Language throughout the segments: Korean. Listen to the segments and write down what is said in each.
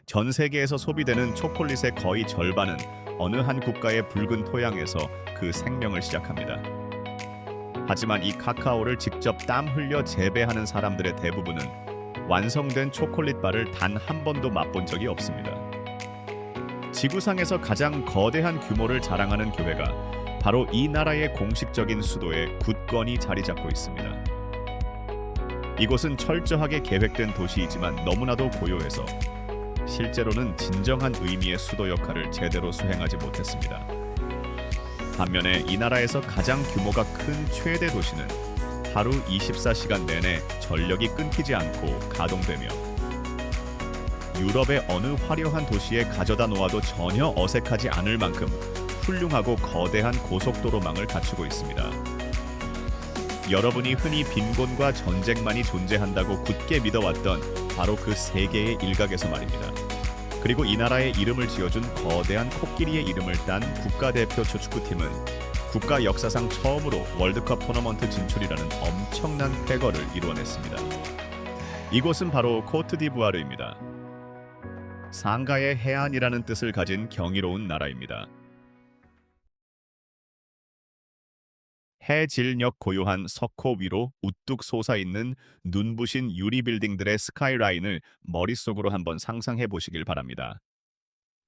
전 세계에서 소비되는 초콜릿의 거의 절반은 어느 한 국가의 붉은 토양에서 그 생명을 시작합니다. 하지만 이 카카오를 직접 땀 흘려 재배하는 사람들의 대부분은 완성된 초콜릿 바를 단 한 번도 맛본 적이 없습니다. 지구상에서 가장 거대한 규모를 자랑하는 교회가 바로 이 나라의 공식적인 수도에 굳건히 자리 잡고 있습니다. 이곳은 철저하게 계획된 도시이지만 너무나도 고요해서 실제로는 진정한 의미의 수도 역할을 제대로 수행하지 못했습니다. 반면에 이 나라에서 가장 규모가 큰 최대 도시는 하루 24시간 내내 전력이 끊기지 않고 가동되며 유럽의 어느 화려한 도시에 가져다 놓아도 전혀 어색하지 않을 만큼 훌륭하고 거대한 고속도로망을 갖추고 있습니다. 여러분이 흔히 빈곤과 전쟁만이 존재한다고 굳게 믿어왔던 바로 그 세계의 일각에서 말입니다. 그리고 이 나라의 이름을 지어준 거대한 코끼리의 이름을 딴 국가대표 축구팀은 국가 역사상 처음으로 월드컵 토너먼트 진출이라는 엄청난 쾌거를 이루어냈습니다. 이곳은 바로 코트디부아르입니다. 상가의 해안이라는 뜻을 가진 경이로운 나라입니다. 해질녘 고요한 석호 위로 우뚝 솟아있는 눈부신 유리 빌딩들의 스카이라인을 머릿속으로 한번 상상해 보시길 바랍니다.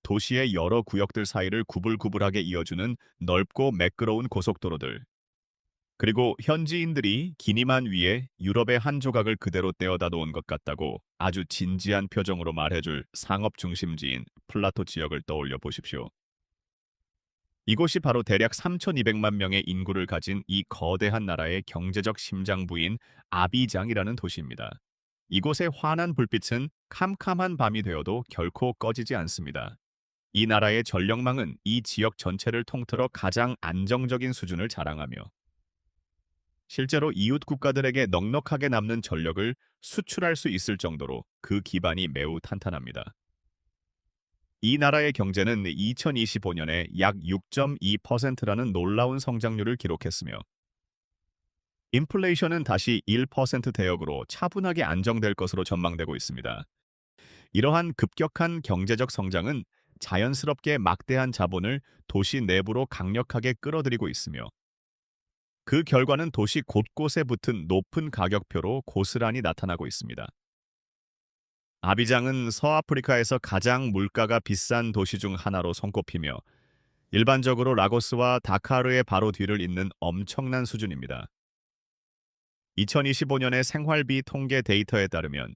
도시의 여러 구역들 사이를 구불구불하게 이어주는 넓고 매끄러운 고속도로들. 그리고 현지인들이 기니만 위에 유럽의 한 조각을 그대로 떼어다 놓은 것 같다고 아주 진지한 표정으로 말해줄 상업 중심지인 플라토 지역을 떠올려 보십시오. 이곳이 바로 대략 3,200만 명의 인구를 가진 이 거대한 나라의 경제적 심장부인 아비장이라는 도시입니다. 이곳의 환한 불빛은 캄캄한 밤이 되어도 결코 꺼지지 않습니다. 이 나라의 전력망은 이 지역 전체를 통틀어 가장 안정적인 수준을 자랑하며 실제로 이웃 국가들에게 넉넉하게 남는 전력을 수출할 수 있을 정도로 그 기반이 매우 탄탄합니다. 이 나라의 경제는 2025년에 약 6.2%라는 놀라운 성장률을 기록했으며 인플레이션은 다시 1% 대역으로 차분하게 안정될 것으로 전망되고 있습니다. 이러한 급격한 경제적 성장은 자연스럽게 막대한 자본을 도시 내부로 강력하게 끌어들이고 있으며 그 결과는 도시 곳곳에 붙은 높은 가격표로 고스란히 나타나고 있습니다. 아비장은 서아프리카에서 가장 물가가 비싼 도시 중 하나로 손꼽히며 일반적으로 라고스와 다카르의 바로 뒤를 잇는 엄청난 수준입니다. 2025년의 생활비 통계 데이터에 따르면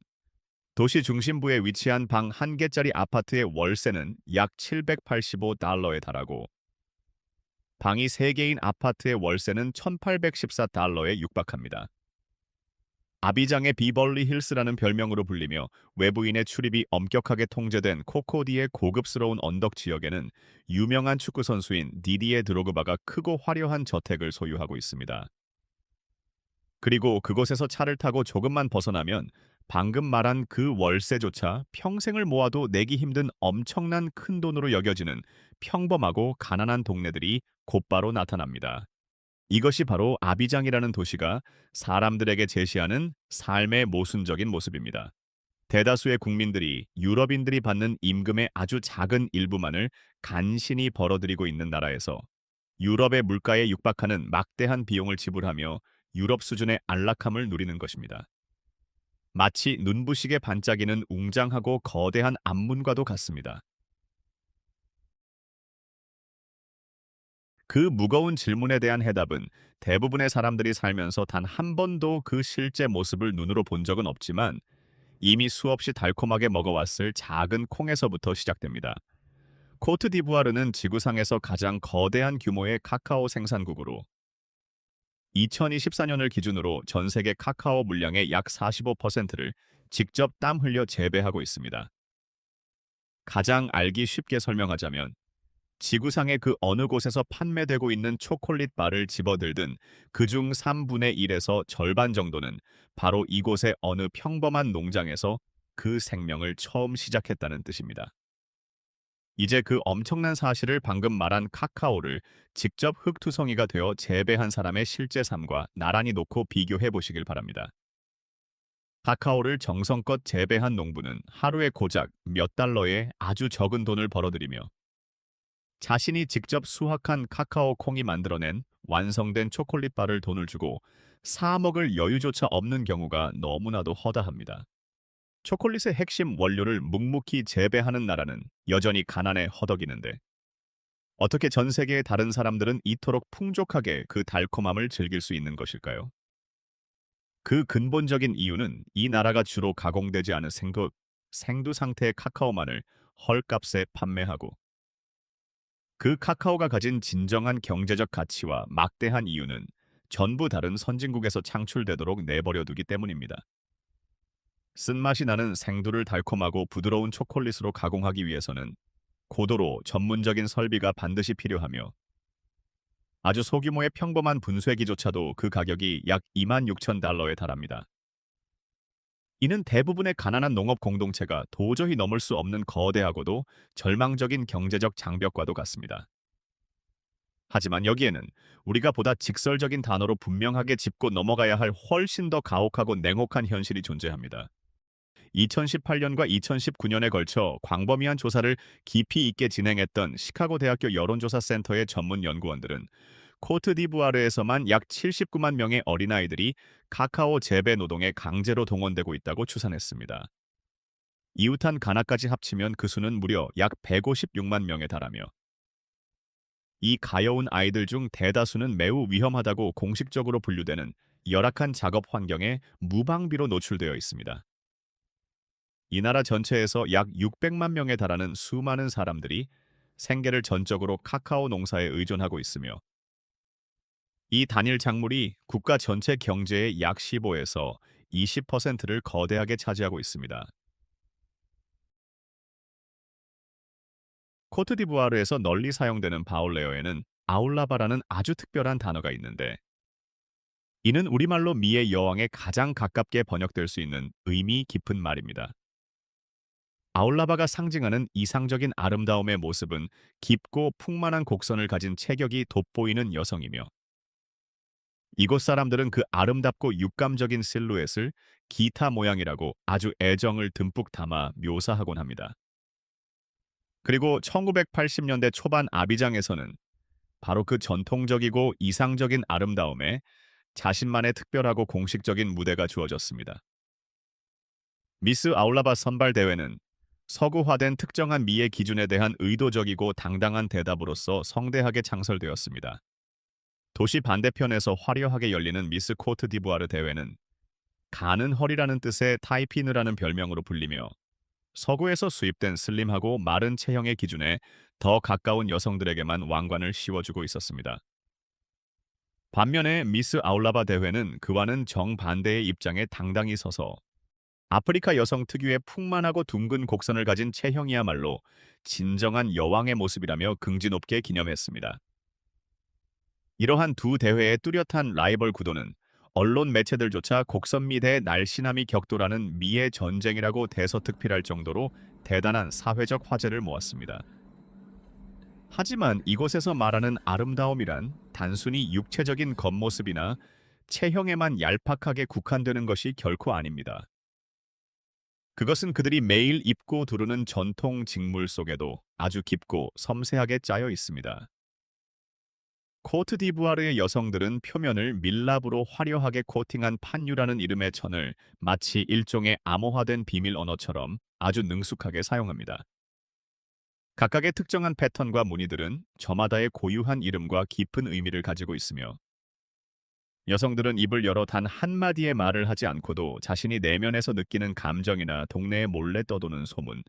도시 중심부에 위치한 방 한 개짜리 아파트의 월세는 약 785달러에 달하고 방이 3개인 아파트의 월세는 1,814달러에 육박합니다. 아비장의 비벌리 힐스라는 별명으로 불리며 외부인의 출입이 엄격하게 통제된 코코디의 고급스러운 언덕 지역에는 유명한 축구 선수인 디디에 드로그바가 크고 화려한 저택을 소유하고 있습니다. 그리고 그곳에서 차를 타고 조금만 벗어나면 방금 말한 그 월세조차 평생을 모아도 내기 힘든 엄청난 큰 돈으로 여겨지는 평범하고 가난한 동네들이 곧바로 나타납니다. 이것이 바로 아비장이라는 도시가 사람들에게 제시하는 삶의 모순적인 모습입니다. 대다수의 국민들이 유럽인들이 받는 임금의 아주 작은 일부만을 간신히 벌어들이고 있는 나라에서 유럽의 물가에 육박하는 막대한 비용을 지불하며 유럽 수준의 안락함을 누리는 것입니다. 마치 눈부시게 반짝이는 웅장하고 거대한 앞문과도 같습니다. 그 무거운 질문에 대한 해답은 대부분의 사람들이 살면서 단 한 번도 그 실제 모습을 눈으로 본 적은 없지만 이미 수없이 달콤하게 먹어왔을 작은 콩에서부터 시작됩니다. 코트디부아르는 지구상에서 가장 거대한 규모의 카카오 생산국으로 2024년을 기준으로 전 세계 카카오 물량의 약 45%를 직접 땀 흘려 재배하고 있습니다. 가장 알기 쉽게 설명하자면 지구상의 그 어느 곳에서 판매되고 있는 초콜릿 바를 집어들든 그중 3분의 1에서 절반 정도는 바로 이곳의 어느 평범한 농장에서 그 생명을 처음 시작했다는 뜻입니다. 이제 그 엄청난 사실을 방금 말한 카카오를 직접 흙투성이가 되어 재배한 사람의 실제 삶과 나란히 놓고 비교해 보시길 바랍니다. 카카오를 정성껏 재배한 농부는 하루에 고작 몇 달러의 아주 적은 돈을 벌어들이며 자신이 직접 수확한 카카오 콩이 만들어낸 완성된 초콜릿바를 돈을 주고 사 먹을 여유조차 없는 경우가 너무나도 허다합니다. 초콜릿의 핵심 원료를 묵묵히 재배하는 나라는 여전히 가난에 허덕이는데 어떻게 전 세계의 다른 사람들은 이토록 풍족하게 그 달콤함을 즐길 수 있는 것일까요? 그 근본적인 이유는 이 나라가 주로 가공되지 않은 생두 상태의 카카오만을 헐값에 판매하고 그 카카오가 가진 진정한 경제적 가치와 막대한 이유는 전부 다른 선진국에서 창출되도록 내버려 두기 때문입니다. 쓴맛이 나는 생두를 달콤하고 부드러운 초콜릿으로 가공하기 위해서는 고도로 전문적인 설비가 반드시 필요하며 아주 소규모의 평범한 분쇄기조차도 그 가격이 약 26,000달러에 달합니다. 이는 대부분의 가난한 농업 공동체가 도저히 넘을 수 없는 거대하고도 절망적인 경제적 장벽과도 같습니다. 하지만 여기에는 우리가 보다 직설적인 단어로 분명하게 짚고 넘어가야 할 훨씬 더 가혹하고 냉혹한 현실이 존재합니다. 2018년과 2019년에 걸쳐 광범위한 조사를 깊이 있게 진행했던 시카고 대학교 여론조사 센터의 전문 연구원들은 코트디부아르에서만 약 79만 명의 어린아이들이 카카오 재배 노동에 강제로 동원되고 있다고 추산했습니다. 이웃한 가나까지 합치면 그 수는 무려 약 156만 명에 달하며 이 가여운 아이들 중 대다수는 매우 위험하다고 공식적으로 분류되는 열악한 작업 환경에 무방비로 노출되어 있습니다. 이 나라 전체에서 약 600만 명에 달하는 수많은 사람들이 생계를 전적으로 카카오 농사에 의존하고 있으며 이 단일 작물이 국가 전체 경제의 약 15에서 20%를 거대하게 차지하고 있습니다. 코트디부아르에서 널리 사용되는 바올레어에는 아울라바라는 아주 특별한 단어가 있는데 이는 우리말로 미의 여왕에 가장 가깝게 번역될 수 있는 의미 깊은 말입니다. 아울라바가 상징하는 이상적인 아름다움의 모습은 깊고 풍만한 곡선을 가진 체격이 돋보이는 여성이며 이곳 사람들은 그 아름답고 육감적인 실루엣을 기타 모양이라고 아주 애정을 듬뿍 담아 묘사하곤 합니다. 그리고 1980년대 초반 아비장에서는 바로 그 전통적이고 이상적인 아름다움에 자신만의 특별하고 공식적인 무대가 주어졌습니다. 미스 아울라바 선발 대회는 서구화된 특정한 미의 기준에 대한 의도적이고 당당한 대답으로서 성대하게 창설되었습니다. 도시 반대편에서 화려하게 열리는 미스 코트 디부아르 대회는 가는 허리라는 뜻의 타이피느라는 별명으로 불리며 서구에서 수입된 슬림하고 마른 체형의 기준에 더 가까운 여성들에게만 왕관을 씌워주고 있었습니다. 반면에 미스 아울라바 대회는 그와는 정반대의 입장에 당당히 서서 아프리카 여성 특유의 풍만하고 둥근 곡선을 가진 체형이야말로 진정한 여왕의 모습이라며 긍지 높게 기념했습니다. 이러한 두 대회의 뚜렷한 라이벌 구도는 언론 매체들조차 곡선 미대의 날씬함이 격돌하는 미의 전쟁이라고 대서특필할 정도로 대단한 사회적 화제를 모았습니다. 하지만 이곳에서 말하는 아름다움이란 단순히 육체적인 겉모습이나 체형에만 얄팍하게 국한되는 것이 결코 아닙니다. 그것은 그들이 매일 입고 두르는 전통 직물 속에도 아주 깊고 섬세하게 짜여 있습니다. 코트디부아르의 여성들은 표면을 밀랍으로 화려하게 코팅한 판유라는 이름의 천을 마치 일종의 암호화된 비밀 언어처럼 아주 능숙하게 사용합니다. 각각의 특정한 패턴과 무늬들은 저마다의 고유한 이름과 깊은 의미를 가지고 있으며 여성들은 입을 열어 단 한마디의 말을 하지 않고도 자신이 내면에서 느끼는 감정이나 동네에 몰래 떠도는 소문,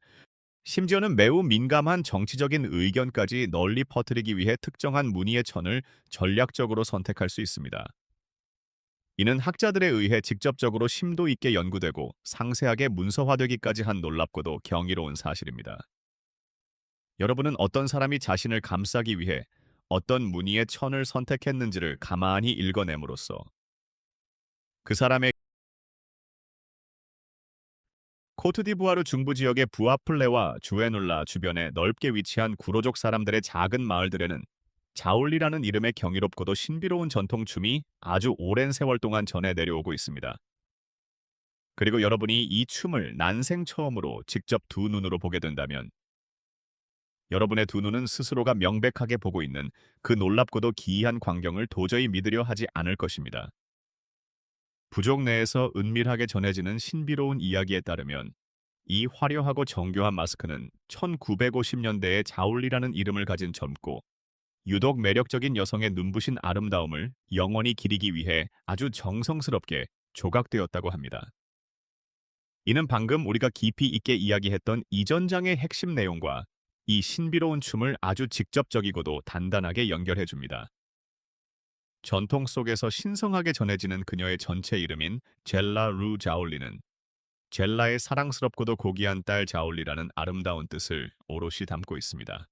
심지어는 매우 민감한 정치적인 의견까지 널리 퍼뜨리기 위해 특정한 무늬의 천을 전략적으로 선택할 수 있습니다. 이는 학자들에 의해 직접적으로 심도 있게 연구되고 상세하게 문서화되기까지 한 놀랍고도 경이로운 사실입니다. 여러분은 어떤 사람이 자신을 감싸기 위해 어떤 무늬의 천을 선택했는지를 가만히 읽어냄으로써 그 사람의 코트디부아르 중부 지역의 부아플레와 주에눌라 주변에 넓게 위치한 구로족 사람들의 작은 마을들에는 자올리라는 이름의 경이롭고도 신비로운 전통춤이 아주 오랜 세월 동안 전해 내려오고 있습니다. 그리고 여러분이 이 춤을 난생 처음으로 직접 두 눈으로 보게 된다면 여러분의 두 눈은 스스로가 명백하게 보고 있는 그 놀랍고도 기이한 광경을 도저히 믿으려 하지 않을 것입니다. 부족 내에서 은밀하게 전해지는 신비로운 이야기에 따르면 이 화려하고 정교한 마스크는 1950년대에 자울리라는 이름을 가진 젊고 유독 매력적인 여성의 눈부신 아름다움을 영원히 기리기 위해 아주 정성스럽게 조각되었다고 합니다. 이는 방금 우리가 깊이 있게 이야기했던 이전장의 핵심 내용과 이 신비로운 춤을 아주 직접적이고도 단단하게 연결해 줍니다. 전통 속에서 신성하게 전해지는 그녀의 전체 이름인 젤라 루 자올리는 젤라의 사랑스럽고도 고귀한 딸 자올리라는 아름다운 뜻을 오롯이 담고 있습니다.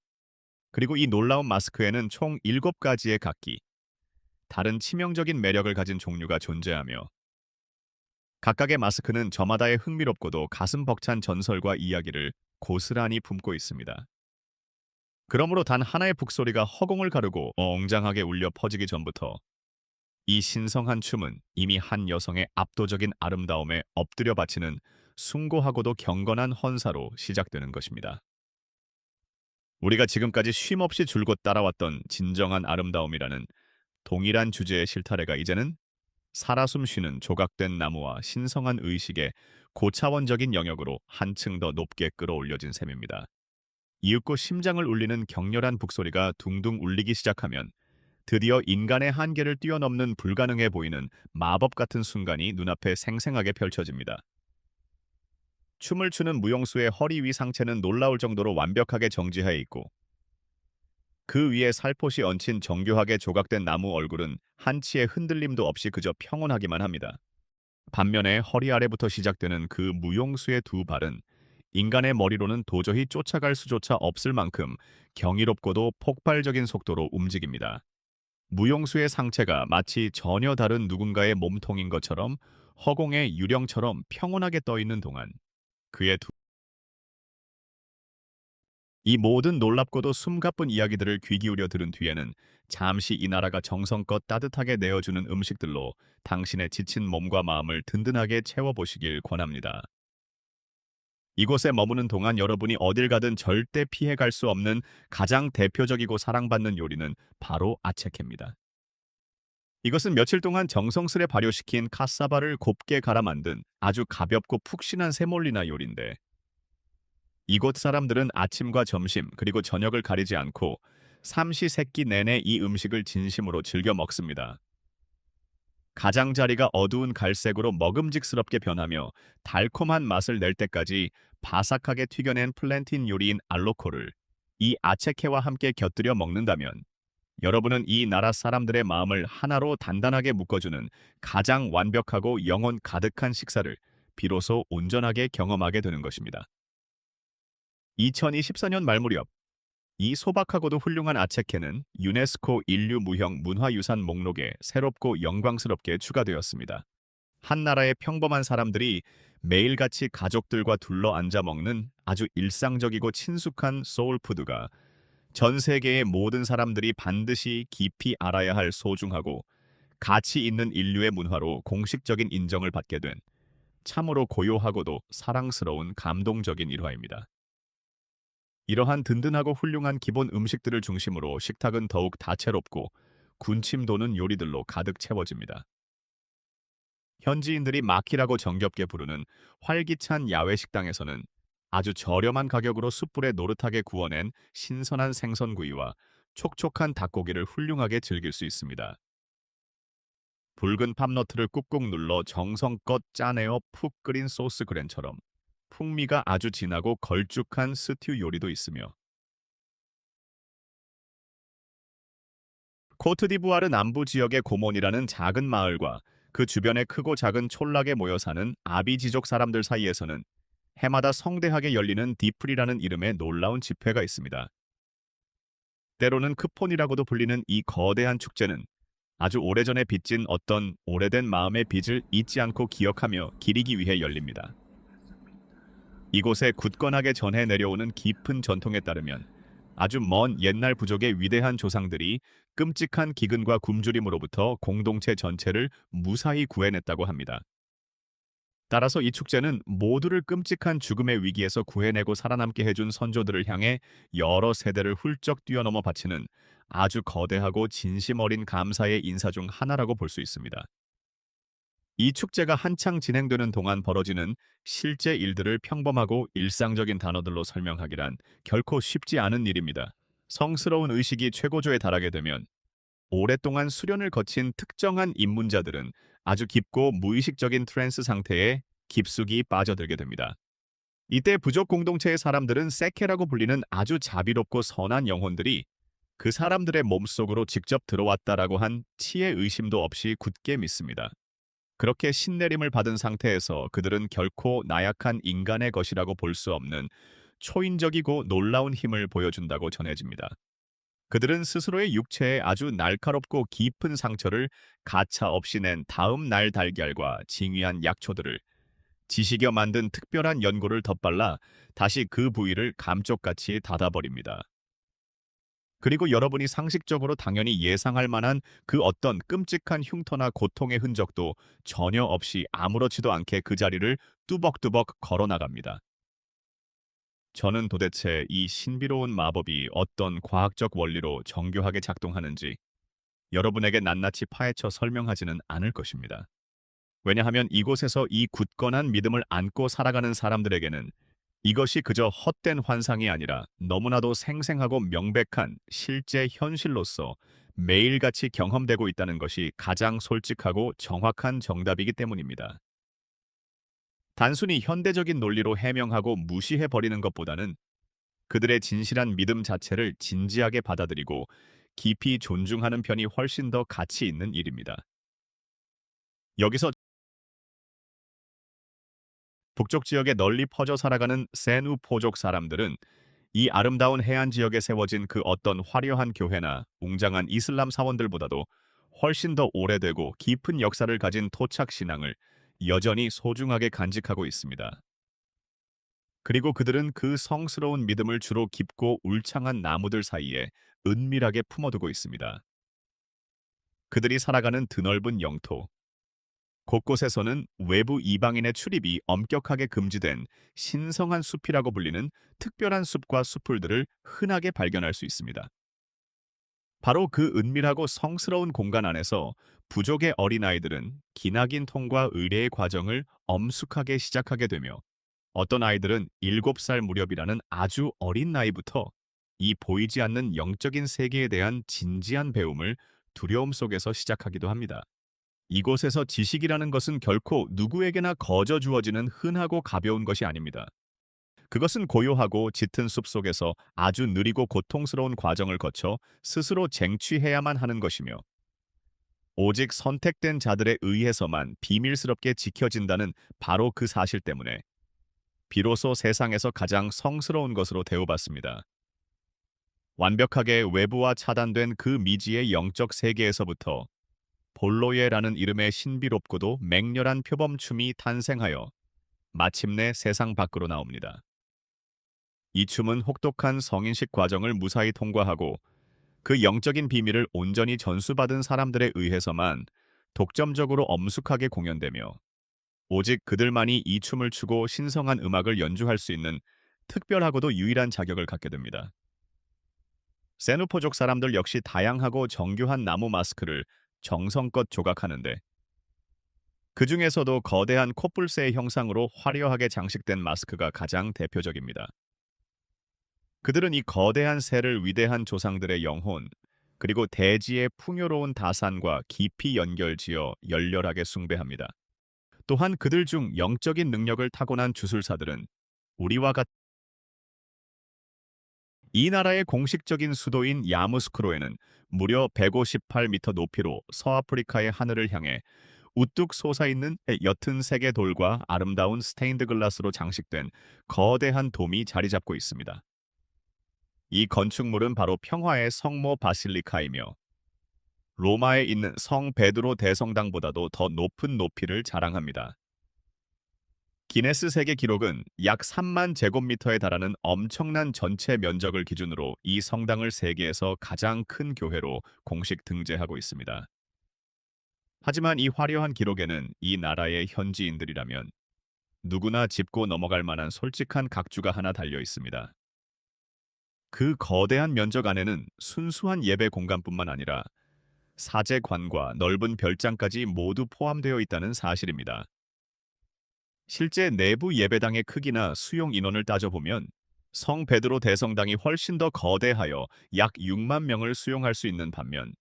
그리고 이 놀라운 마스크에는 총 7가지의 각기, 다른 치명적인 매력을 가진 종류가 존재하며 각각의 마스크는 저마다의 흥미롭고도 가슴 벅찬 전설과 이야기를 고스란히 품고 있습니다. 그러므로 단 하나의 북소리가 허공을 가르고 엉장하게 울려 퍼지기 전부터 이 신성한 춤은 이미 한 여성의 압도적인 아름다움에 엎드려 바치는 숭고하고도 경건한 헌사로 시작되는 것입니다. 우리가 지금까지 쉼없이 줄곧 따라왔던 진정한 아름다움이라는 동일한 주제의 실타래가 이제는 살아 숨쉬는 조각된 나무와 신성한 의식의 고차원적인 영역으로 한층 더 높게 끌어올려진 셈입니다. 이윽고 심장을 울리는 격렬한 북소리가 둥둥 울리기 시작하면 드디어 인간의 한계를 뛰어넘는 불가능해 보이는 마법 같은 순간이 눈앞에 생생하게 펼쳐집니다. 춤을 추는 무용수의 허리 위 상체는 놀라울 정도로 완벽하게 정지해 있고 그 위에 살포시 얹힌 정교하게 조각된 나무 얼굴은 한치의 흔들림도 없이 그저 평온하기만 합니다. 반면에 허리 아래부터 시작되는 그 무용수의 두 발은 인간의 머리로는 도저히 쫓아갈 수조차 없을 만큼 경이롭고도 폭발적인 속도로 움직입니다. 무용수의 상체가 마치 전혀 다른 누군가의 몸통인 것처럼 허공의 유령처럼 평온하게 떠 있는 동안 그의 이 모든 놀랍고도 숨가쁜 이야기들을 귀 기울여 들은 뒤에는 잠시 이 나라가 정성껏 따뜻하게 내어주는 음식들로 당신의 지친 몸과 마음을 든든하게 채워보시길 권합니다. 이곳에 머무는 동안 여러분이 어딜 가든 절대 피해갈 수 없는 가장 대표적이고 사랑받는 요리는 바로 아체케입니다. 이것은 며칠 동안 정성스레 발효시킨 카사바를 곱게 갈아 만든 아주 가볍고 푹신한 세몰리나 요리인데 이곳 사람들은 아침과 점심 그리고 저녁을 가리지 않고 삼시세끼 내내 이 음식을 진심으로 즐겨 먹습니다. 가장자리가 어두운 갈색으로 먹음직스럽게 변하며 달콤한 맛을 낼 때까지 바삭하게 튀겨낸 플랜틴 요리인 알로코를 이 아체케와 함께 곁들여 먹는다면 여러분은 이 나라 사람들의 마음을 하나로 단단하게 묶어주는 가장 완벽하고 영혼 가득한 식사를 비로소 온전하게 경험하게 되는 것입니다. 2024년 말 무렵 이 소박하고도 훌륭한 아체케는 유네스코 인류무형 문화유산 목록에 새롭고 영광스럽게 추가되었습니다. 한 나라의 평범한 사람들이 매일같이 가족들과 둘러앉아 먹는 아주 일상적이고 친숙한 소울푸드가 전 세계의 모든 사람들이 반드시 깊이 알아야 할 소중하고 가치 있는 인류의 문화로 공식적인 인정을 받게 된 참으로 고요하고도 사랑스러운 감동적인 일화입니다. 이러한 든든하고 훌륭한 기본 음식들을 중심으로 식탁은 더욱 다채롭고 군침 도는 요리들로 가득 채워집니다. 현지인들이 마키라고 정겹게 부르는 활기찬 야외 식당에서는 아주 저렴한 가격으로 숯불에 노릇하게 구워낸 신선한 생선구이와 촉촉한 닭고기를 훌륭하게 즐길 수 있습니다. 붉은 팝너트를 꾹꾹 눌러 정성껏 짜내어 푹 끓인 소스 그랜처럼 풍미가 아주 진하고 걸쭉한 스튜 요리도 있으며 코트디부아르 남부 지역의 고몬이라는 작은 마을과 그 주변의 크고 작은 촌락에 모여 사는 아비지족 사람들 사이에서는 해마다 성대하게 열리는 디프리라는 이름의 놀라운 집회가 있습니다. 때로는 크폰이라고도 불리는 이 거대한 축제는 아주 오래전에 빚진 어떤 오래된 마음의 빚을 잊지 않고 기억하며 기리기 위해 열립니다. 이곳에 굳건하게 전해 내려오는 깊은 전통에 따르면 아주 먼 옛날 부족의 위대한 조상들이 끔찍한 기근과 굶주림으로부터 공동체 전체를 무사히 구해냈다고 합니다. 따라서 이 축제는 모두를 끔찍한 죽음의 위기에서 구해내고 살아남게 해준 선조들을 향해 여러 세대를 훌쩍 뛰어넘어 바치는 아주 거대하고 진심 어린 감사의 인사 중 하나라고 볼 수 있습니다. 이 축제가 한창 진행되는 동안 벌어지는 실제 일들을 평범하고 일상적인 단어들로 설명하기란 결코 쉽지 않은 일입니다. 성스러운 의식이 최고조에 달하게 되면 오랫동안 수련을 거친 특정한 입문자들은 아주 깊고 무의식적인 트랜스 상태에 깊숙이 빠져들게 됩니다. 이때 부족 공동체의 사람들은 세케라고 불리는 아주 자비롭고 선한 영혼들이 그 사람들의 몸속으로 직접 들어왔다라고 한 치의 의심도 없이 굳게 믿습니다. 그렇게 신내림을 받은 상태에서 그들은 결코 나약한 인간의 것이라고 볼 수 없는 초인적이고 놀라운 힘을 보여준다고 전해집니다. 그들은 스스로의 육체에 아주 날카롭고 깊은 상처를 가차 없이 낸 다음 날 달걀과 징휘한 약초들을 지식여 만든 특별한 연고를 덧발라 다시 그 부위를 감쪽같이 닫아버립니다. 그리고 여러분이 상식적으로 당연히 예상할 만한 그 어떤 끔찍한 흉터나 고통의 흔적도 전혀 없이 아무렇지도 않게 그 자리를 뚜벅뚜벅 걸어나갑니다. 저는 도대체 이 신비로운 마법이 어떤 과학적 원리로 정교하게 작동하는지 여러분에게 낱낱이 파헤쳐 설명하지는 않을 것입니다. 왜냐하면 이곳에서 이 굳건한 믿음을 안고 살아가는 사람들에게는 이것이 그저 헛된 환상이 아니라 너무나도 생생하고 명백한 실제 현실로서 매일같이 경험되고 있다는 것이 가장 솔직하고 정확한 정답이기 때문입니다. 단순히 현대적인 논리로 해명하고 무시해버리는 것보다는 그들의 진실한 믿음 자체를 진지하게 받아들이고 깊이 존중하는 편이 훨씬 더 가치 있는 일입니다. 여기서 북쪽 지역에 널리 퍼져 살아가는 세누 포족 사람들은 이 아름다운 해안 지역에 세워진 그 어떤 화려한 교회나 웅장한 이슬람 사원들보다도 훨씬 더 오래되고 깊은 역사를 가진 토착 신앙을 여전히 소중하게 간직하고 있습니다. 그리고 그들은 그 성스러운 믿음을 주로 깊고 울창한 나무들 사이에 은밀하게 품어두고 있습니다. 그들이 살아가는 드넓은 영토, 곳곳에서는 외부 이방인의 출입이 엄격하게 금지된 신성한 숲이라고 불리는 특별한 숲과 숲풀들을 흔하게 발견할 수 있습니다. 바로 그 은밀하고 성스러운 공간 안에서 부족의 어린아이들은 기나긴 통과 의례의 과정을 엄숙하게 시작하게 되며 어떤 아이들은 7살 무렵이라는 아주 어린 나이부터 이 보이지 않는 영적인 세계에 대한 진지한 배움을 두려움 속에서 시작하기도 합니다. 이곳에서 지식이라는 것은 결코 누구에게나 거저 주어지는 흔하고 가벼운 것이 아닙니다. 그것은 고요하고 짙은 숲속에서 아주 느리고 고통스러운 과정을 거쳐 스스로 쟁취해야만 하는 것이며 오직 선택된 자들에 의해서만 비밀스럽게 지켜진다는 바로 그 사실 때문에 비로소 세상에서 가장 성스러운 것으로 대우받습니다. 완벽하게 외부와 차단된 그 미지의 영적 세계에서부터 볼로예라는 이름의 신비롭고도 맹렬한 표범춤이 탄생하여 마침내 세상 밖으로 나옵니다. 이 춤은 혹독한 성인식 과정을 무사히 통과하고 그 영적인 비밀을 온전히 전수받은 사람들에 의해서만 독점적으로 엄숙하게 공연되며 오직 그들만이 이 춤을 추고 신성한 음악을 연주할 수 있는 특별하고도 유일한 자격을 갖게 됩니다. 세누포족 사람들 역시 다양하고 정교한 나무 마스크를 정성껏 조각하는데 그 중에서도 거대한 코뿔새의 형상으로 화려하게 장식된 마스크가 가장 대표적입니다. 그들은 이 거대한 새를 위대한 조상들의 영혼, 그리고 대지의 풍요로운 다산과 깊이 연결지어 열렬하게 숭배합니다. 또한 그들 중 영적인 능력을 타고난 주술사들은 우리와 같 이 나라의 공식적인 수도인 야무스크로에는 무려 158m 높이로 서아프리카의 하늘을 향해 우뚝 솟아있는 옅은 색의 돌과 아름다운 스테인드 글라스로 장식된 거대한 돔이 자리 잡고 있습니다. 이 건축물은 바로 평화의 성모 바실리카이며 로마에 있는 성 베드로 대성당보다도 더 높은 높이를 자랑합니다. 기네스 세계 기록은 약 3만 제곱미터에 달하는 엄청난 전체 면적을 기준으로 이 성당을 세계에서 가장 큰 교회로 공식 등재하고 있습니다. 하지만 이 화려한 기록에는 이 나라의 현지인들이라면 누구나 짚고 넘어갈 만한 솔직한 각주가 하나 달려 있습니다. 그 거대한 면적 안에는 순수한 예배 공간뿐만 아니라 사제관과 넓은 별장까지 모두 포함되어 있다는 사실입니다. 실제 내부 예배당의 크기나 수용 인원을 따져보면 성 베드로 대성당이 훨씬 더 거대하여 약 6만 명을 수용할 수 있는 반면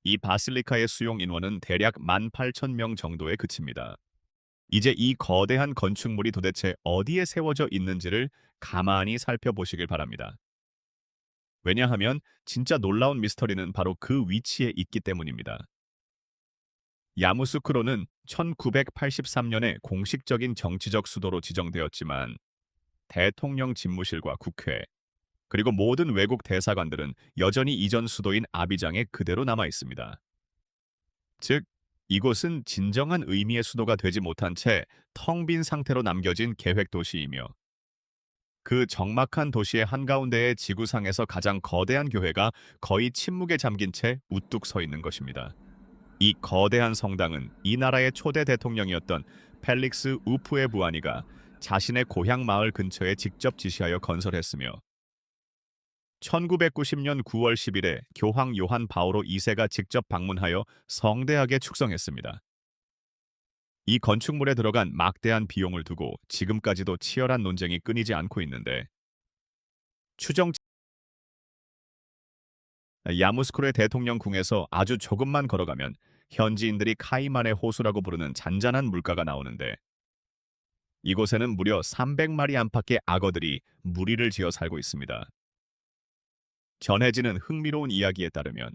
이 바실리카의 수용 인원은 대략 18,000명 정도에 그칩니다. 이제 이 거대한 건축물이 도대체 어디에 세워져 있는지를 가만히 살펴보시길 바랍니다. 왜냐하면 진짜 놀라운 미스터리는 바로 그 위치에 있기 때문입니다. 야무스크로는 1983년에 공식적인 정치적 수도로 지정되었지만 대통령 집무실과 국회, 그리고 모든 외국 대사관들은 여전히 이전 수도인 아비장에 그대로 남아 있습니다. 즉, 이곳은 진정한 의미의 수도가 되지 못한 채 텅 빈 상태로 남겨진 계획 도시이며 그 적막한 도시의 한가운데의 지구상에서 가장 거대한 교회가 거의 침묵에 잠긴 채 우뚝 서 있는 것입니다. 이 거대한 성당은 이 나라의 초대 대통령이었던 펠릭스 우프의 부하니가 자신의 고향 마을 근처에 직접 지시하여 건설했으며 1990년 9월 10일에 교황 요한 바오로 2세가 직접 방문하여 성대하게 축성했습니다. 이 건축물에 들어간 막대한 비용을 두고 지금까지도 치열한 논쟁이 끊이지 않고 있는데 추정 야무스크르의 대통령 궁에서 아주 조금만 걸어가면 현지인들이 카이만의 호수라고 부르는 잔잔한 물가가 나오는데 이곳에는 무려 300마리 안팎의 악어들이 무리를 지어 살고 있습니다. 전해지는 흥미로운 이야기에 따르면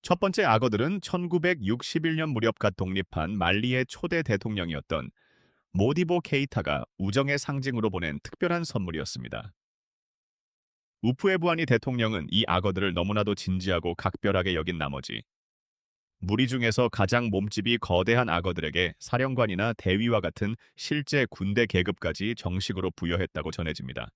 첫 번째 악어들은 1961년 무렵갓 독립한 말리의 초대 대통령이었던 모디보 케이타가 우정의 상징으로 보낸 특별한 선물이었습니다. 우프에부아니 대통령은 이 악어들을 너무나도 진지하고 각별하게 여긴 나머지 무리 중에서 가장 몸집이 거대한 악어들에게 사령관이나 대위와 같은 실제 군대 계급까지 정식으로 부여했다고 전해집니다.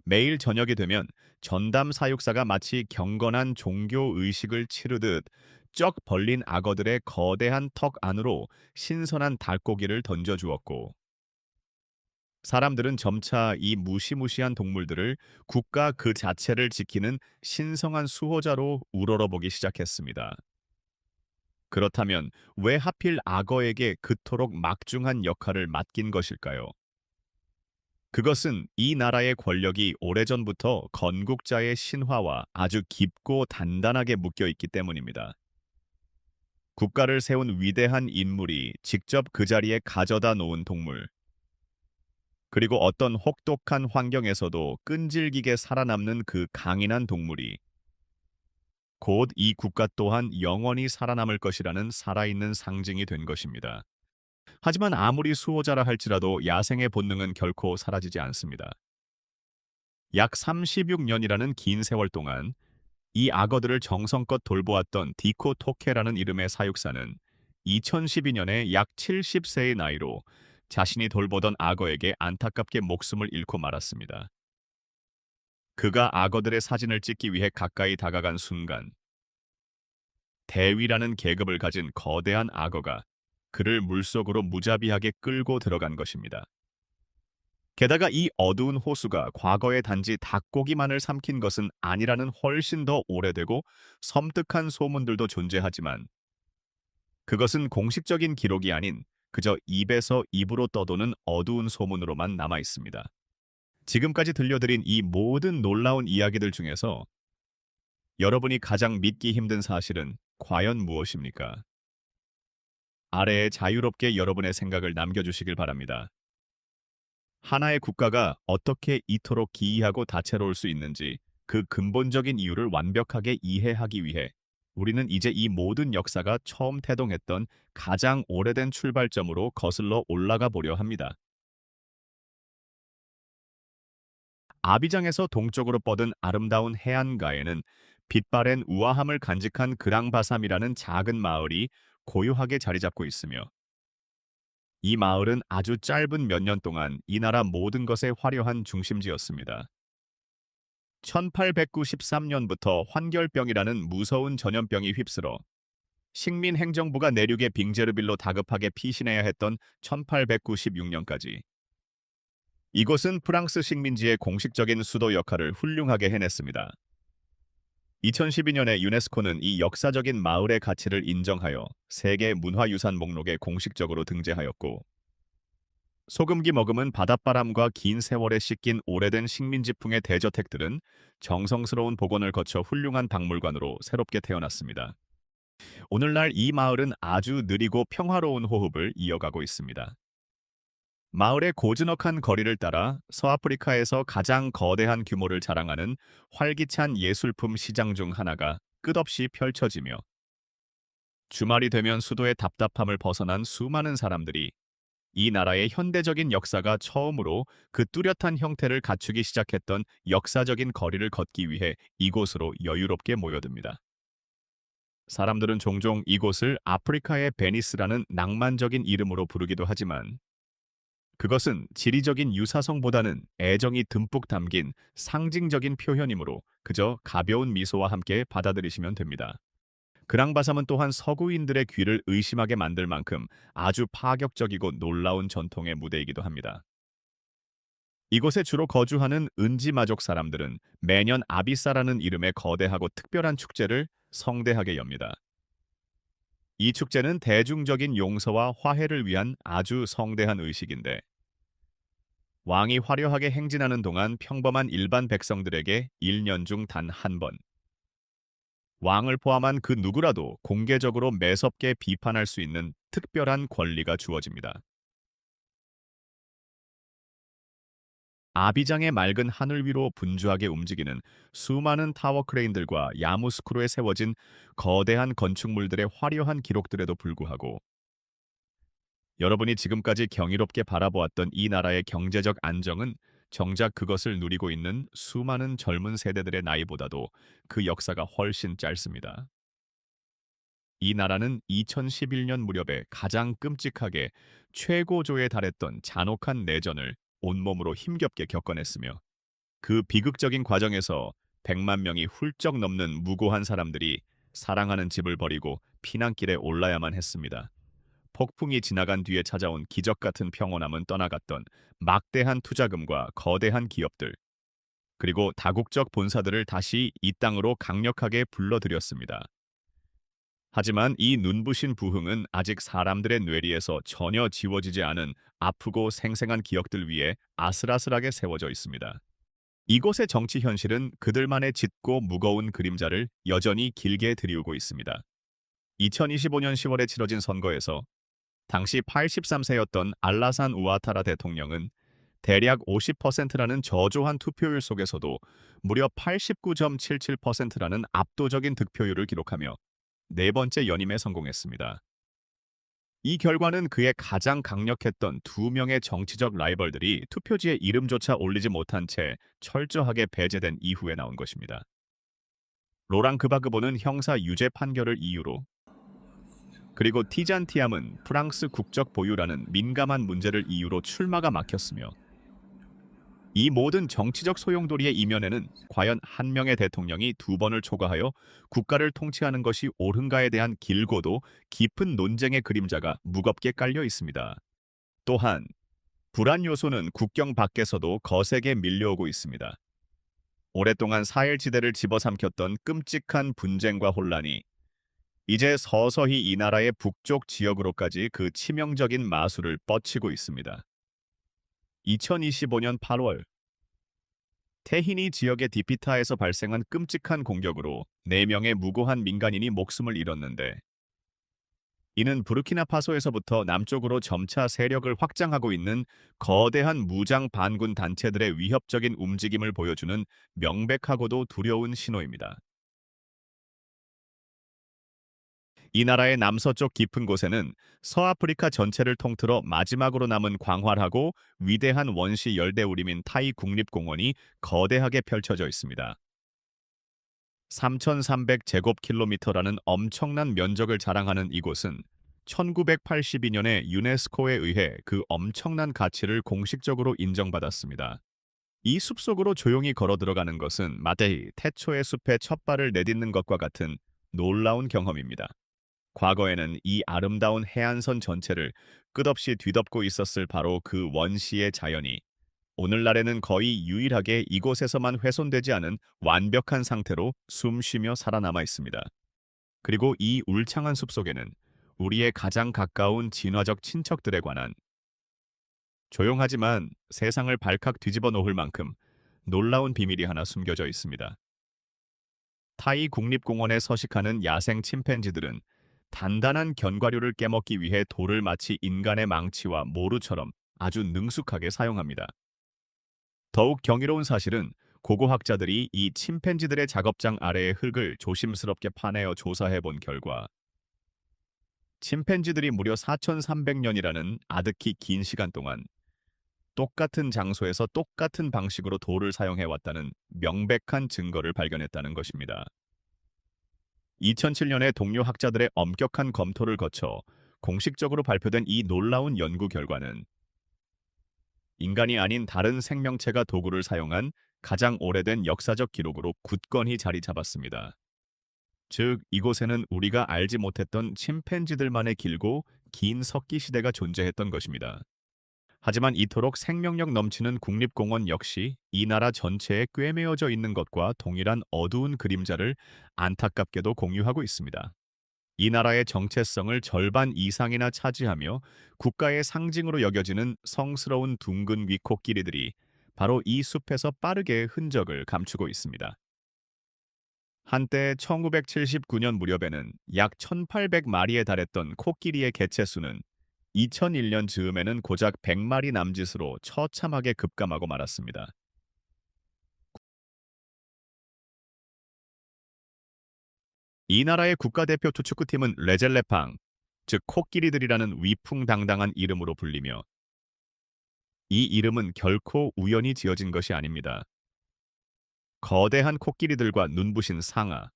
매일 저녁이 되면 전담 사육사가 마치 경건한 종교 의식을 치르듯 쩍 벌린 악어들의 거대한 턱 안으로 신선한 닭고기를 던져주었고 사람들은 점차 이 무시무시한 동물들을 국가 그 자체를 지키는 신성한 수호자로 우러러보기 시작했습니다. 그렇다면 왜 하필 악어에게 그토록 막중한 역할을 맡긴 것일까요? 그것은 이 나라의 권력이 오래전부터 건국자의 신화와 아주 깊고 단단하게 묶여 있기 때문입니다. 국가를 세운 위대한 인물이 직접 그 자리에 가져다 놓은 동물, 그리고 어떤 혹독한 환경에서도 끈질기게 살아남는 그 강인한 동물이 곧 이 국가 또한 영원히 살아남을 것이라는 살아있는 상징이 된 것입니다. 하지만 아무리 수호자라 할지라도 야생의 본능은 결코 사라지지 않습니다. 약 36년이라는 긴 세월 동안 이 악어들을 정성껏 돌보았던 디코 토케라는 이름의 사육사는 2012년에 약 70세의 나이로 자신이 돌보던 악어에게 안타깝게 목숨을 잃고 말았습니다. 그가 악어들의 사진을 찍기 위해 가까이 다가간 순간 대위라는 계급을 가진 거대한 악어가 그를 물속으로 무자비하게 끌고 들어간 것입니다. 게다가 이 어두운 호수가 과거에 단지 닭고기만을 삼킨 것은 아니라는 훨씬 더 오래되고 섬뜩한 소문들도 존재하지만 그것은 공식적인 기록이 아닌 그저 입에서 입으로 떠도는 어두운 소문으로만 남아 있습니다. 지금까지 들려드린 이 모든 놀라운 이야기들 중에서 여러분이 가장 믿기 힘든 사실은 과연 무엇입니까? 아래에 자유롭게 여러분의 생각을 남겨주시길 바랍니다. 하나의 국가가 어떻게 이토록 기이하고 다채로울 수 있는지 그 근본적인 이유를 완벽하게 이해하기 위해 우리는 이제 이 모든 역사가 처음 태동했던 가장 오래된 출발점으로 거슬러 올라가 보려 합니다. 아비장에서 동쪽으로 뻗은 아름다운 해안가에는 빛바랜 우아함을 간직한 그랑바삼이라는 작은 마을이 고요하게 자리 잡고 있으며 이 마을은 아주 짧은 몇 년 동안 이 나라 모든 것의 화려한 중심지였습니다. 1893년부터 환결병이라는 무서운 전염병이 휩쓸어 식민 행정부가 내륙의 빙제르빌로 다급하게 피신해야 했던 1896년까지 이곳은 프랑스 식민지의 공식적인 수도 역할을 훌륭하게 해냈습니다. 2012년에 유네스코는 이 역사적인 마을의 가치를 인정하여 세계 문화유산 목록에 공식적으로 등재하였고, 소금기 머금은 바닷바람과 긴 세월에 씻긴 오래된 식민지풍의 대저택들은 정성스러운 복원을 거쳐 훌륭한 박물관으로 새롭게 태어났습니다. 오늘날 이 마을은 아주 느리고 평화로운 호흡을 이어가고 있습니다. 마을의 고즈넉한 거리를 따라 서아프리카에서 가장 거대한 규모를 자랑하는 활기찬 예술품 시장 중 하나가 끝없이 펼쳐지며, 주말이 되면 수도의 답답함을 벗어난 수많은 사람들이 이 나라의 현대적인 역사가 처음으로 그 뚜렷한 형태를 갖추기 시작했던 역사적인 거리를 걷기 위해 이곳으로 여유롭게 모여듭니다. 사람들은 종종 이곳을 아프리카의 베니스라는 낭만적인 이름으로 부르기도 하지만, 그것은 지리적인 유사성보다는 애정이 듬뿍 담긴 상징적인 표현이므로 그저 가벼운 미소와 함께 받아들이시면 됩니다. 그랑바삼은 또한 서구인들의 귀를 의심하게 만들 만큼 아주 파격적이고 놀라운 전통의 무대이기도 합니다. 이곳에 주로 거주하는 은지마족 사람들은 매년 아비사라는 이름의 거대하고 특별한 축제를 성대하게 엽니다. 이 축제는 대중적인 용서와 화해를 위한 아주 성대한 의식인데, 왕이 화려하게 행진하는 동안 평범한 일반 백성들에게 1년 중 단 한 번, 왕을 포함한 그 누구라도 공개적으로 매섭게 비판할 수 있는 특별한 권리가 주어집니다. 아비장의 맑은 하늘 위로 분주하게 움직이는 수많은 타워 크레인들과 야무스크로에 세워진 거대한 건축물들의 화려한 기록들에도 불구하고, 여러분이 지금까지 경이롭게 바라보았던 이 나라의 경제적 안정은 정작 그것을 누리고 있는 수많은 젊은 세대들의 나이보다도 그 역사가 훨씬 짧습니다. 이 나라는 2011년 무렵에 가장 끔찍하게 최고조에 달했던 잔혹한 내전을 온몸으로 힘겹게 겪어냈으며, 그 비극적인 과정에서 100만 명이 훌쩍 넘는 무고한 사람들이 사랑하는 집을 버리고 피난길에 올라야만 했습니다. 폭풍이 지나간 뒤에 찾아온 기적 같은 평온함은 떠나갔던 막대한 투자금과 거대한 기업들, 그리고 다국적 본사들을 다시 이 땅으로 강력하게 불러들였습니다. 하지만 이 눈부신 부흥은 아직 사람들의 뇌리에서 전혀 지워지지 않은 아프고 생생한 기억들 위에 아슬아슬하게 세워져 있습니다. 이곳의 정치 현실은 그들만의 짙고 무거운 그림자를 여전히 길게 드리우고 있습니다. 2025년 10월에 치러진 선거에서 당시 83세였던 알라산 우아타라 대통령은 대략 50%라는 저조한 투표율 속에서도 무려 89.77%라는 압도적인 득표율을 기록하며 네 번째 연임에 성공했습니다. 이 결과는 그의 가장 강력했던 두 명의 정치적 라이벌들이 투표지에 이름조차 올리지 못한 채 철저하게 배제된 이후에 나온 것입니다. 로랑 그바그보는 형사 유죄 판결을 이유로, 그리고 티잔티암은 프랑스 국적 보유라는 민감한 문제를 이유로 출마가 막혔으며, 이 모든 정치적 소용돌이의 이면에는 과연 한 명의 대통령이 두 번을 초과하여 국가를 통치하는 것이 옳은가에 대한 길고도 깊은 논쟁의 그림자가 무겁게 깔려 있습니다. 또한 불안 요소는 국경 밖에서도 거세게 밀려오고 있습니다. 오랫동안 사헬지대를 집어삼켰던 끔찍한 분쟁과 혼란이 이제 서서히 이 나라의 북쪽 지역으로까지 그 치명적인 마술을 뻗치고 있습니다. 2025년 8월, 테히니 지역의 디피타에서 발생한 끔찍한 공격으로 4명의 무고한 민간인이 목숨을 잃었는데, 이는 부르키나파소에서부터 남쪽으로 점차 세력을 확장하고 있는 거대한 무장 반군 단체들의 위협적인 움직임을 보여주는 명백하고도 두려운 신호입니다. 이 나라의 남서쪽 깊은 곳에는 서아프리카 전체를 통틀어 마지막으로 남은 광활하고 위대한 원시 열대우림인 타이 국립공원이 거대하게 펼쳐져 있습니다. 3,300제곱킬로미터라는 엄청난 면적을 자랑하는 이곳은 1982년에 유네스코에 의해 그 엄청난 가치를 공식적으로 인정받았습니다. 이 숲속으로 조용히 걸어 들어가는 것은 마테히 태초의 숲에 첫 발을 내딛는 것과 같은 놀라운 경험입니다. 과거에는 이 아름다운 해안선 전체를 끝없이 뒤덮고 있었을 바로 그 원시의 자연이 오늘날에는 거의 유일하게 이곳에서만 훼손되지 않은 완벽한 상태로 숨쉬며 살아남아 있습니다. 그리고 이 울창한 숲속에는 우리의 가장 가까운 진화적 친척들에 관한 조용하지만 세상을 발칵 뒤집어 놓을 만큼 놀라운 비밀이 하나 숨겨져 있습니다. 타이 국립공원에 서식하는 야생 침팬지들은 단단한 견과류를 깨먹기 위해 돌을 마치 인간의 망치와 모루처럼 아주 능숙하게 사용합니다. 더욱 경이로운 사실은 고고학자들이 이 침팬지들의 작업장 아래의 흙을 조심스럽게 파내어 조사해 본 결과 침팬지들이 무려 4,300년이라는 아득히 긴 시간 동안 똑같은 장소에서 똑같은 방식으로 돌을 사용해 왔다는 명백한 증거를 발견했다는 것입니다. 2007년에 동료 학자들의 엄격한 검토를 거쳐 공식적으로 발표된 이 놀라운 연구 결과는 인간이 아닌 다른 생명체가 도구를 사용한 가장 오래된 역사적 기록으로 굳건히 자리 잡았습니다. 즉, 이곳에는 우리가 알지 못했던 침팬지들만의 길고 긴 석기 시대가 존재했던 것입니다. 하지만 이토록 생명력 넘치는 국립공원 역시 이 나라 전체에 꿰매어져 있는 것과 동일한 어두운 그림자를 안타깝게도 공유하고 있습니다. 이 나라의 정체성을 절반 이상이나 차지하며 국가의 상징으로 여겨지는 성스러운 둥근 위 코끼리들이 바로 이 숲에서 빠르게 흔적을 감추고 있습니다. 한때 1979년 무렵에는 약 1,800마리에 달했던 코끼리의 개체 수는 2001년 즈음에는 고작 100마리 남짓으로 처참하게 급감하고 말았습니다. 이 나라의 국가대표 투축구팀은 레젤레팡, 즉 코끼리들이라는 위풍당당한 이름으로 불리며 이 이름은 결코 우연히 지어진 것이 아닙니다. 거대한 코끼리들과 눈부신 상아,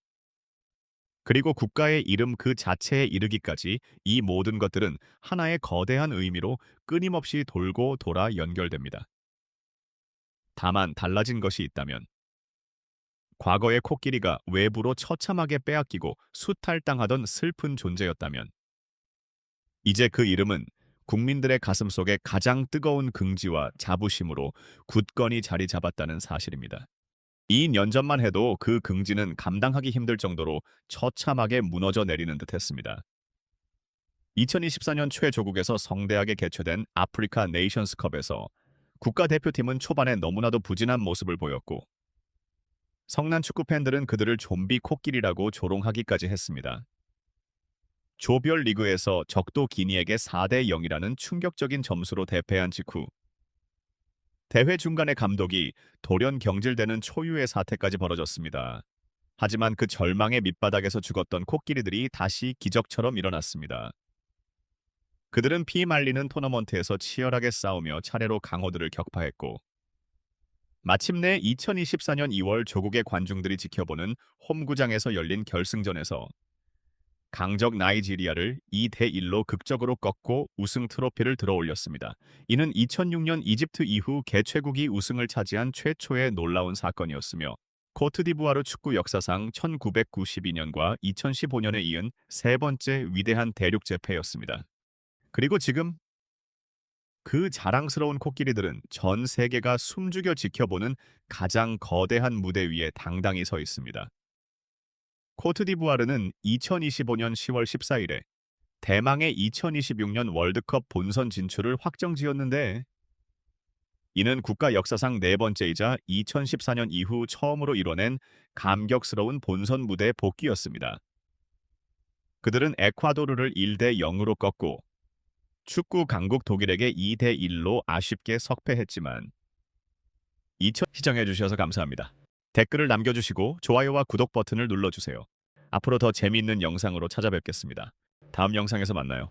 그리고 국가의 이름 그 자체에 이르기까지 이 모든 것들은 하나의 거대한 의미로 끊임없이 돌고 돌아 연결됩니다. 다만 달라진 것이 있다면 과거의 코끼리가 외부로 처참하게 빼앗기고 수탈당하던 슬픈 존재였다면 이제 그 이름은 국민들의 가슴 속에 가장 뜨거운 긍지와 자부심으로 굳건히 자리 잡았다는 사실입니다. 2년 전만 해도 그 긍지는 감당하기 힘들 정도로 처참하게 무너져 내리는 듯했습니다. 2024년 최조국에서 성대하게 개최된 아프리카 네이션스컵에서 국가대표팀은 초반에 너무나도 부진한 모습을 보였고 성난 축구 팬들은 그들을 좀비 코끼리라고 조롱하기까지 했습니다. 조별 리그에서 적도 기니에게 4대 0이라는 충격적인 점수로 대패한 직후 대회 중간에 감독이 돌연 경질되는 초유의 사태까지 벌어졌습니다. 하지만 그 절망의 밑바닥에서 죽었던 코끼리들이 다시 기적처럼 일어났습니다. 그들은 피 말리는 토너먼트에서 치열하게 싸우며 차례로 강호들을 격파했고 마침내 2024년 2월 조국의 관중들이 지켜보는 홈구장에서 열린 결승전에서 강적 나이지리아를 2대1로 극적으로 꺾고 우승 트로피를 들어올렸습니다. 이는 2006년 이집트 이후 개최국이 우승을 차지한 최초의 놀라운 사건이었으며 코트디부아르 축구 역사상 1992년과 2015년에 이은 세 번째 위대한 대륙 재패였습니다. 그리고 지금 그 자랑스러운 코끼리들은 전 세계가 숨죽여 지켜보는 가장 거대한 무대 위에 당당히 서 있습니다. 코트디부아르는 2025년 10월 14일에 대망의 2026년 월드컵 본선 진출을 확정지었는데 이는 국가 역사상 네 번째이자 2014년 이후 처음으로 이뤄낸 감격스러운 본선 무대 복귀였습니다. 그들은 에콰도르를 1대 0으로 꺾고 축구 강국 독일에게 2대 1로 아쉽게 석패했지만 시청해주셔서 감사합니다. 댓글을 남겨주시고 좋아요와 구독 버튼을 눌러주세요. 앞으로 더 재미있는 영상으로 찾아뵙겠습니다. 다음 영상에서 만나요.